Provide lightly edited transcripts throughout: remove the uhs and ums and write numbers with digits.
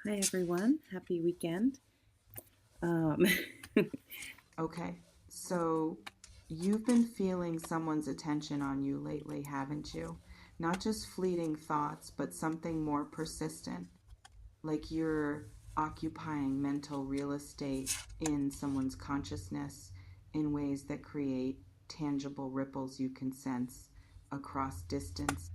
Hi, everyone. Happy weekend. Um, Okay, so you've been feeling someone's attention on you lately, haven't you? Not just fleeting thoughts, but something more persistent, like you're occupying mental real estate in someone's consciousness in ways that create tangible ripples you can sense across distance.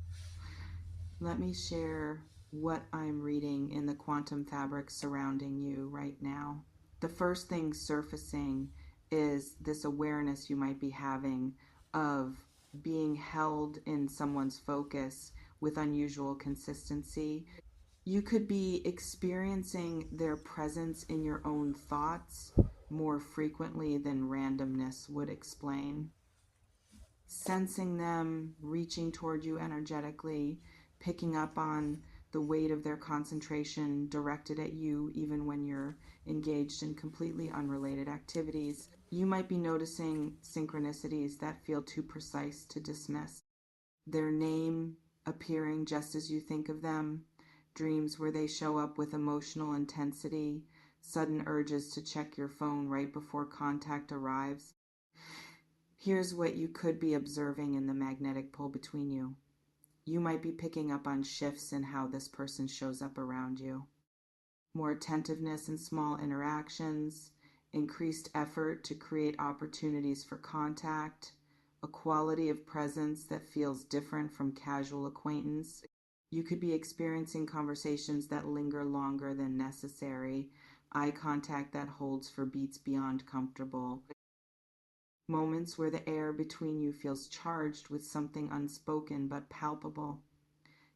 Let me share what I'm reading in the quantum fabric surrounding you right now. The first thing surfacing is this awareness you might be having of being held in someone's focus with unusual consistency. You could be experiencing their presence in your own thoughts more frequently than randomness would explain. Sensing them reaching toward you energetically, picking up on the weight of their concentration directed at you, even when you're engaged in completely unrelated activities. You might be noticing synchronicities that feel too precise to dismiss. Their name appearing just as you think of them, dreams where they show up with emotional intensity, sudden urges to check your phone right before contact arrives. Here's what you could be observing in the magnetic pull between you. You might be picking up on shifts in how this person shows up around you. More attentiveness in small interactions, increased effort to create opportunities for contact, a quality of presence that feels different from casual acquaintance. You could be experiencing conversations that linger longer than necessary, eye contact that holds for beats beyond comfortable, moments where the air between you feels charged with something unspoken but palpable.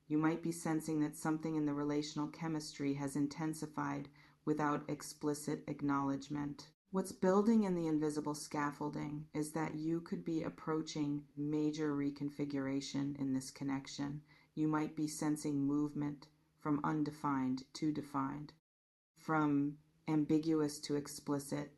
You might be sensing that something in the relational chemistry has intensified without explicit acknowledgement. What's building in the invisible scaffolding is that you could be approaching major reconfiguration in this connection. You might be sensing movement from undefined to defined, from ambiguous to explicit,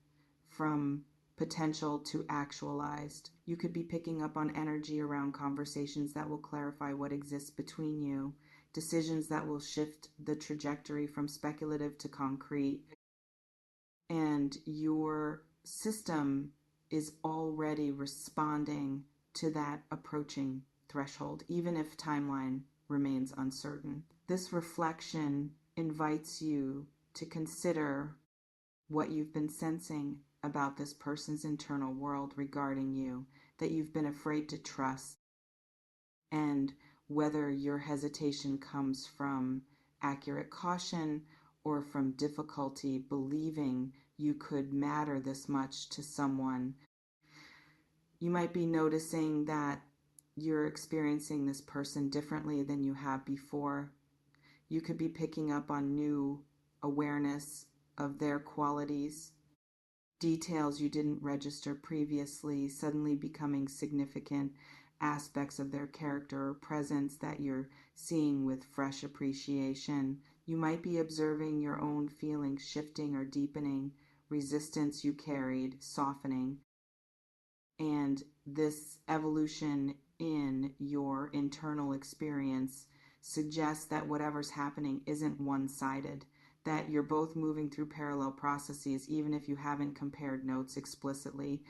from potential to actualized. You could be picking up on energy around conversations that will clarify what exists between you, decisions that will shift the trajectory from speculative to concrete, and your system is already responding to that approaching threshold, even if timeline remains uncertain. This reflection invites you to consider what you've been sensing about this person's internal world regarding you that you've been afraid to trust, and whether your hesitation comes from accurate caution or from difficulty believing you could matter this much to someone. You might be noticing that you're experiencing this person differently than you have before. You could be picking up on new awareness of their qualities, details you didn't register previously suddenly becoming significant aspects of their character or presence that you're seeing with fresh appreciation. You might be observing your own feelings shifting or deepening, resistance you carried softening, and this evolution in your internal experience suggests that whatever's happening isn't one-sided, that you're both moving through parallel processes even if you haven't compared notes explicitly.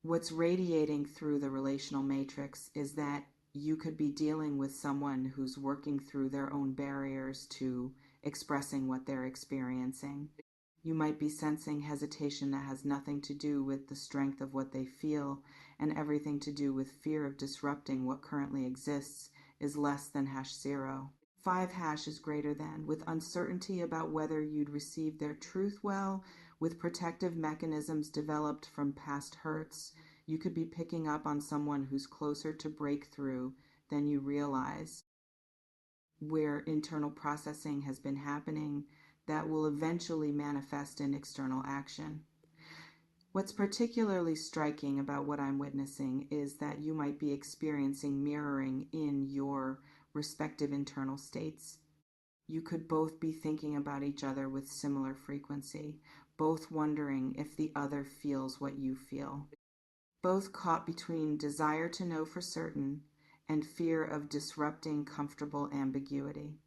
What's radiating through the relational matrix is that you could be dealing with someone who's working through their own barriers to expressing what they're experiencing. You might be sensing hesitation that has nothing to do with the strength of what they feel and everything to do with fear of disrupting what currently exists is less than #0. 5 is greater than, with uncertainty about whether you'd receive their truth well, with protective mechanisms developed from past hurts. You could be picking up on someone who's closer to breakthrough than you realize, where internal processing has been happening that will eventually manifest in external action. What's particularly striking about what I'm witnessing is that you might be experiencing mirroring in your respective internal states. You could both be thinking about each other with similar frequency, both wondering if the other feels what you feel, both caught between desire to know for certain and fear of disrupting comfortable ambiguity.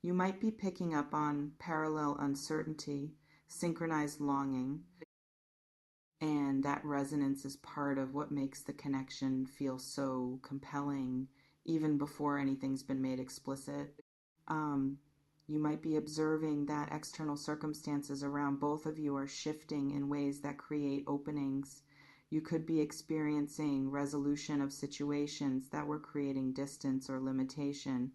You might be picking up on parallel uncertainty, synchronized longing, and that resonance is part of what makes the connection feel so compelling even before anything's been made explicit. Um, you might be observing that external circumstances around both of you are shifting in ways that create openings. You could be experiencing resolution of situations that were creating distance or limitation,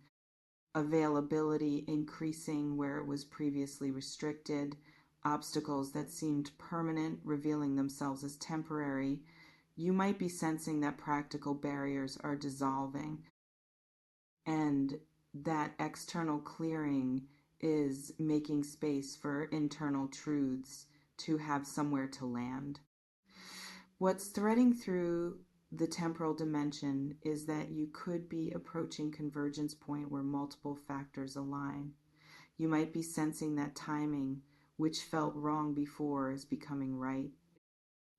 availability increasing where it was previously restricted, obstacles that seemed permanent revealing themselves as temporary. You might be sensing that practical barriers are dissolving and that external clearing is making space for internal truths to have somewhere to land. What's threading through the temporal dimension is that you could be approaching convergence point where multiple factors align. You might be sensing that timing, which felt wrong before, is becoming right.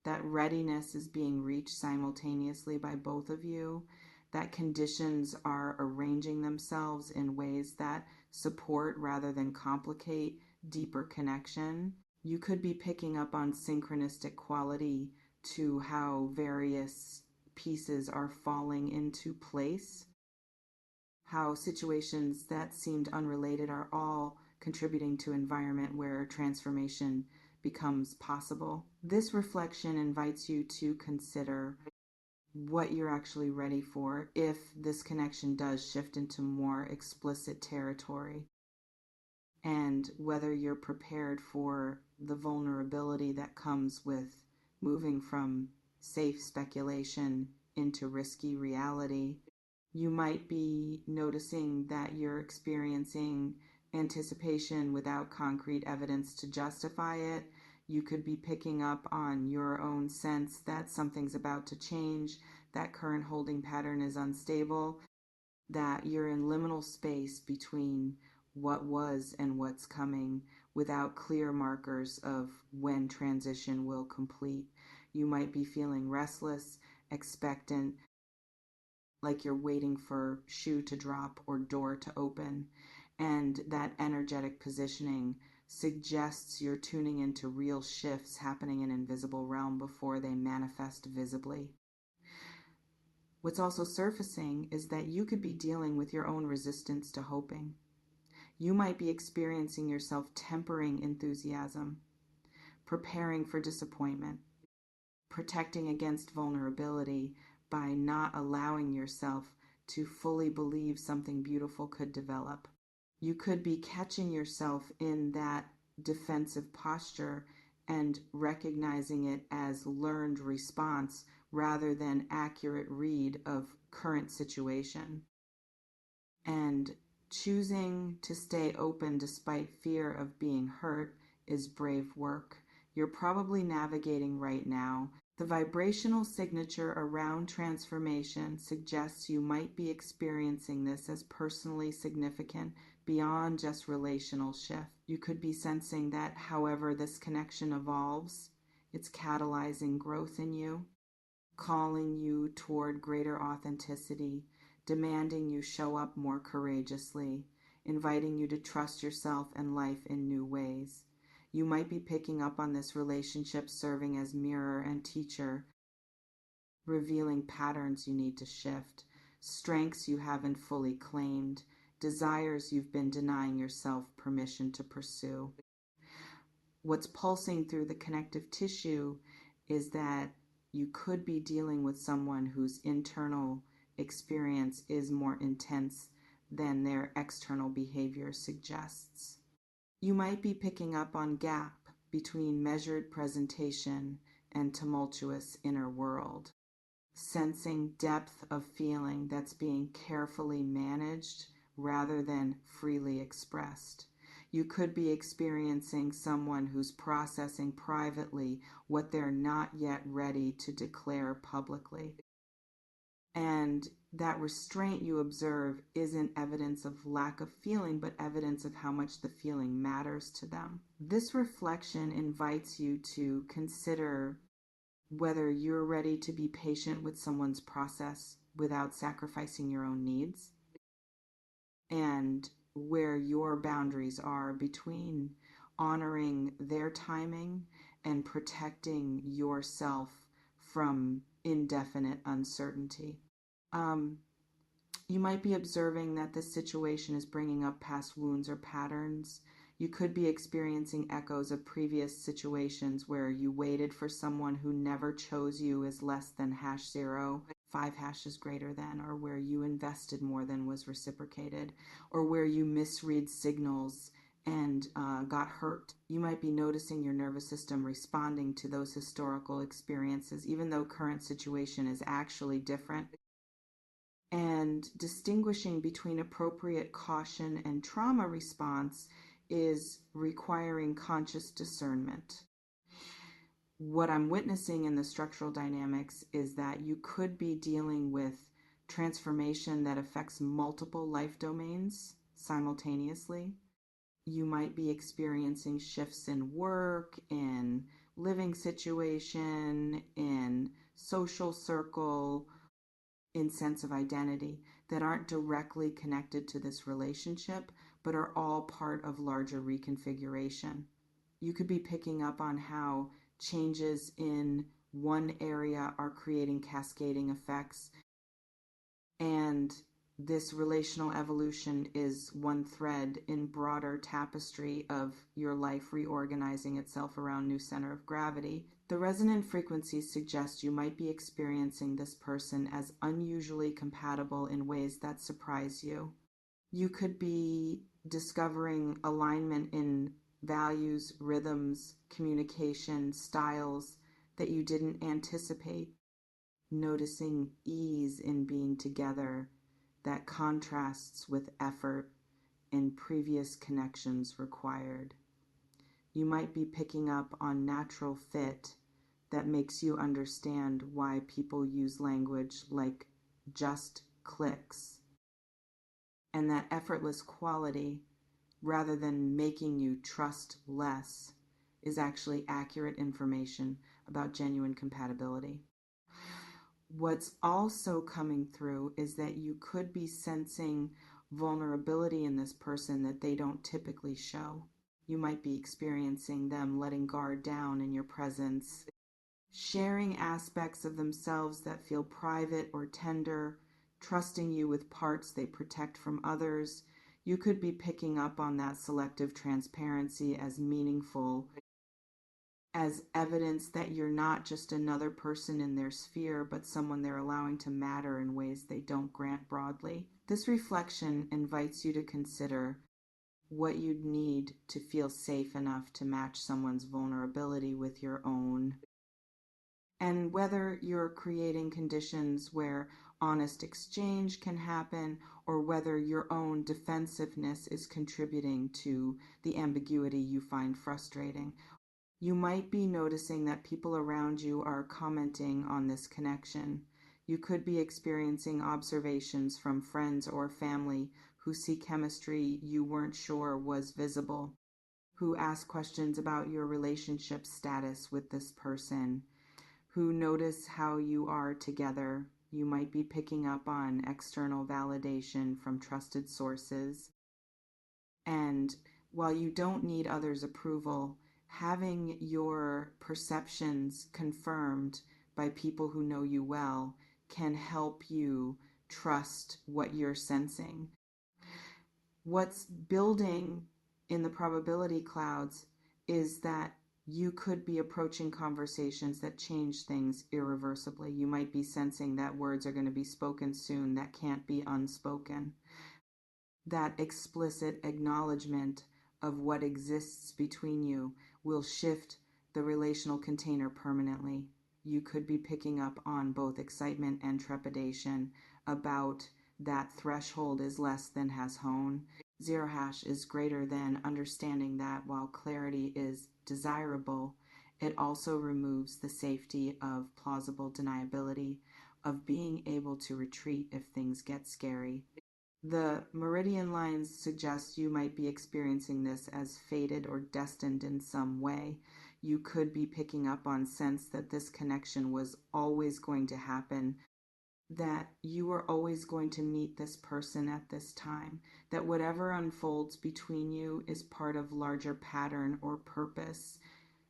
That readiness is being reached simultaneously by both of you, that conditions are arranging themselves in ways that support rather than complicate deeper connection. You could be picking up on synchronistic quality to how various pieces are falling into place, how situations that seemed unrelated are all contributing to an environment where transformation becomes possible. This reflection invites you to consider what you're actually ready for if this connection does shift into more explicit territory, and whether you're prepared for the vulnerability that comes with moving from safe speculation into risky reality. You might be noticing that you're experiencing anticipation without concrete evidence to justify it. You could be picking up on your own sense that something's about to change, that current holding pattern is unstable, that you're in liminal space between what was and what's coming without clear markers of when transition will complete. You might be feeling restless, expectant, like you're waiting for shoe to drop or door to open. And that energetic positioning suggests you're tuning into real shifts happening in invisible realm before they manifest visibly. What's also surfacing is that you could be dealing with your own resistance to hoping. You might be experiencing yourself tempering enthusiasm, preparing for disappointment, protecting against vulnerability by not allowing yourself to fully believe something beautiful could develop. You could be catching yourself in that defensive posture and recognizing it as learned response rather than accurate read of current situation. And choosing to stay open despite fear of being hurt is brave work. You're probably navigating right now. The vibrational signature around transformation suggests you might be experiencing this as personally significant beyond just relational shift. You could be sensing that however this connection evolves, it's catalyzing growth in you, calling you toward greater authenticity, demanding you show up more courageously, inviting you to trust yourself and life in new ways. You might be picking up on this relationship serving as mirror and teacher, revealing patterns you need to shift, strengths you haven't fully claimed, desires you've been denying yourself permission to pursue. What's pulsing through the connective tissue is that you could be dealing with someone whose internal experience is more intense than their external behavior suggests. You might be picking up on gap between measured presentation and tumultuous inner world, sensing depth of feeling that's being carefully managed rather than freely expressed. You could be experiencing someone who's processing privately what they're not yet ready to declare publicly. And that restraint you observe isn't evidence of lack of feeling, but evidence of how much the feeling matters to them. This reflection invites you to consider whether you're ready to be patient with someone's process without sacrificing your own needs, and where your boundaries are between honoring their timing and protecting yourself from indefinite uncertainty. Um, you might be observing that this situation is bringing up past wounds or patterns. You could be experiencing echoes of previous situations where you waited for someone who never chose you as less than #0, 5 hashes greater than, or where you invested more than was reciprocated, or where you misread signals and got hurt. You might be noticing your nervous system responding to those historical experiences, even though current situation is actually different. And distinguishing between appropriate caution and trauma response is requiring conscious discernment. What I'm witnessing in the structural dynamics is that you could be dealing with transformation that affects multiple life domains simultaneously. You might be experiencing shifts in work, in living situation, in social circle, in sense of identity that aren't directly connected to this relationship, but are all part of larger reconfiguration. You could be picking up on how changes in one area are creating cascading effects, and this relational evolution is one thread in broader tapestry of your life reorganizing itself around new center of gravity. The resonant frequencies suggest you might be experiencing this person as unusually compatible in ways that surprise you. You could be discovering alignment in values, rhythms, communication, styles that you didn't anticipate, noticing ease in being together that contrasts with effort and previous connections required. You might be picking up on natural fit that makes you understand why people use language like just clicks, and that effortless quality, rather than making you trust less, is actually accurate information about genuine compatibility. What's also coming through is that you could be sensing vulnerability in this person that they don't typically show. You might be experiencing them letting guard down in your presence, sharing aspects of themselves that feel private or tender, trusting you with parts they protect from others. You could be picking up on that selective transparency as meaningful, as evidence that you're not just another person in their sphere, but someone they're allowing to matter in ways they don't grant broadly. This reflection invites you to consider what you'd need to feel safe enough to match someone's vulnerability with your own, and whether you're creating conditions where honest exchange can happen, or whether your own defensiveness is contributing to the ambiguity you find frustrating. You might be noticing that people around you are commenting on this connection. You could be experiencing observations from friends or family who see chemistry you weren't sure was visible, who ask questions about your relationship status with this person, who notice how you are together. You might be picking up on external validation from trusted sources. And while you don't need others' approval, having your perceptions confirmed by people who know you well can help you trust what you're sensing. What's building in the probability clouds is that you could be approaching conversations that change things irreversibly. You might be sensing that words are going to be spoken soon that can't be unspoken. That explicit acknowledgement of what exists between you will shift the relational container permanently. You could be picking up on both excitement and trepidation about that threshold is less than has hone. 0 is greater than, understanding that while clarity is desirable, it also removes the safety of plausible deniability, of being able to retreat if things get scary. The meridian lines suggest you might be experiencing this as fated or destined in some way. You could be picking up on sense that this connection was always going to happen, that you are always going to meet this person at this time, that whatever unfolds between you is part of larger pattern or purpose.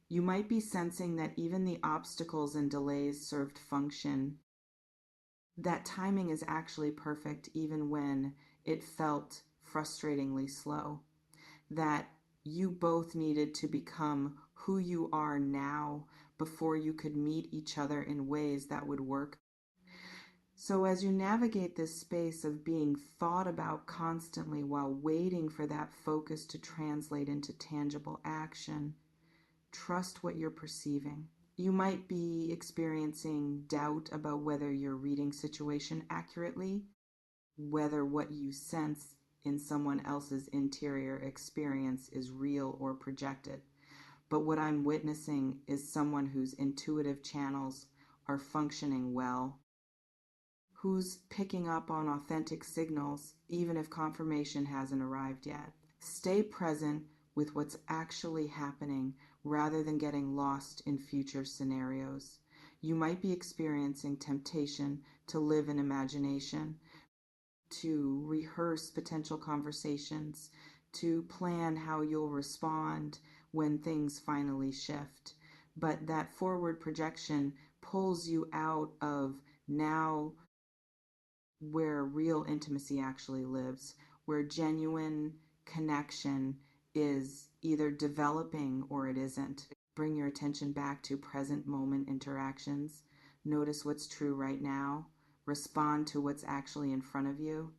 You might be sensing that even the obstacles and delays served function, that timing is actually perfect even when it felt frustratingly slow, that you both needed to become who you are now before you could meet each other in ways that would work. So, as you navigate this space of being thought about constantly while waiting for that focus to translate into tangible action, trust what you're perceiving. You might be experiencing doubt about whether you're reading situation accurately, whether what you sense in someone else's interior experience is real or projected. But what I'm witnessing is someone whose intuitive channels are functioning well, who's picking up on authentic signals even if confirmation hasn't arrived yet. Stay present with what's actually happening rather than getting lost in future scenarios. You might be experiencing temptation to live in imagination, to rehearse potential conversations, to plan how you'll respond when things finally shift. But that forward projection pulls you out of now, where real intimacy actually lives, where genuine connection is either developing or it isn't. Bring your attention back to present moment interactions. Notice what's true right now. Respond to what's actually in front of you.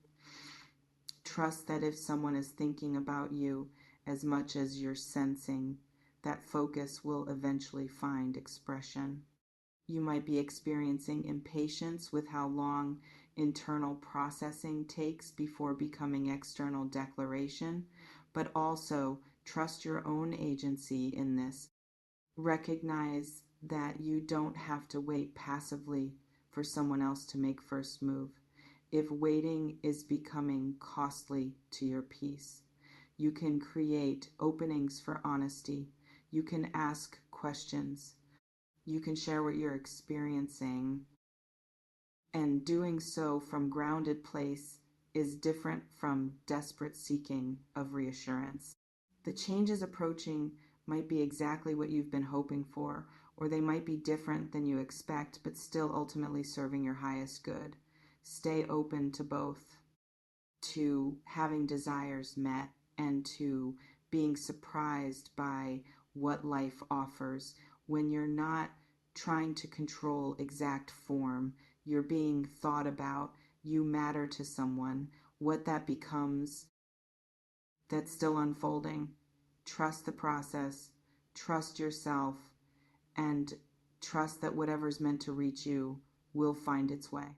Trust that if someone is thinking about you as much as you're sensing, that focus will eventually find expression. You might be experiencing impatience with how long internal processing takes before becoming external declaration, but also trust your own agency in this. Recognize that you don't have to wait passively for someone else to make first move. If waiting is becoming costly to your peace, you can create openings for honesty. You can ask questions. You can share what you're experiencing, and doing so from grounded place is different from desperate seeking of reassurance. The changes approaching might be exactly what you've been hoping for, or they might be different than you expect, but still ultimately serving your highest good. Stay open to both, to having desires met and to being surprised by what life offers. When you're not trying to control exact form, you're being thought about, you matter to someone. What that becomes, that's still unfolding. Trust the process, trust yourself, and trust that whatever's meant to reach you will find its way.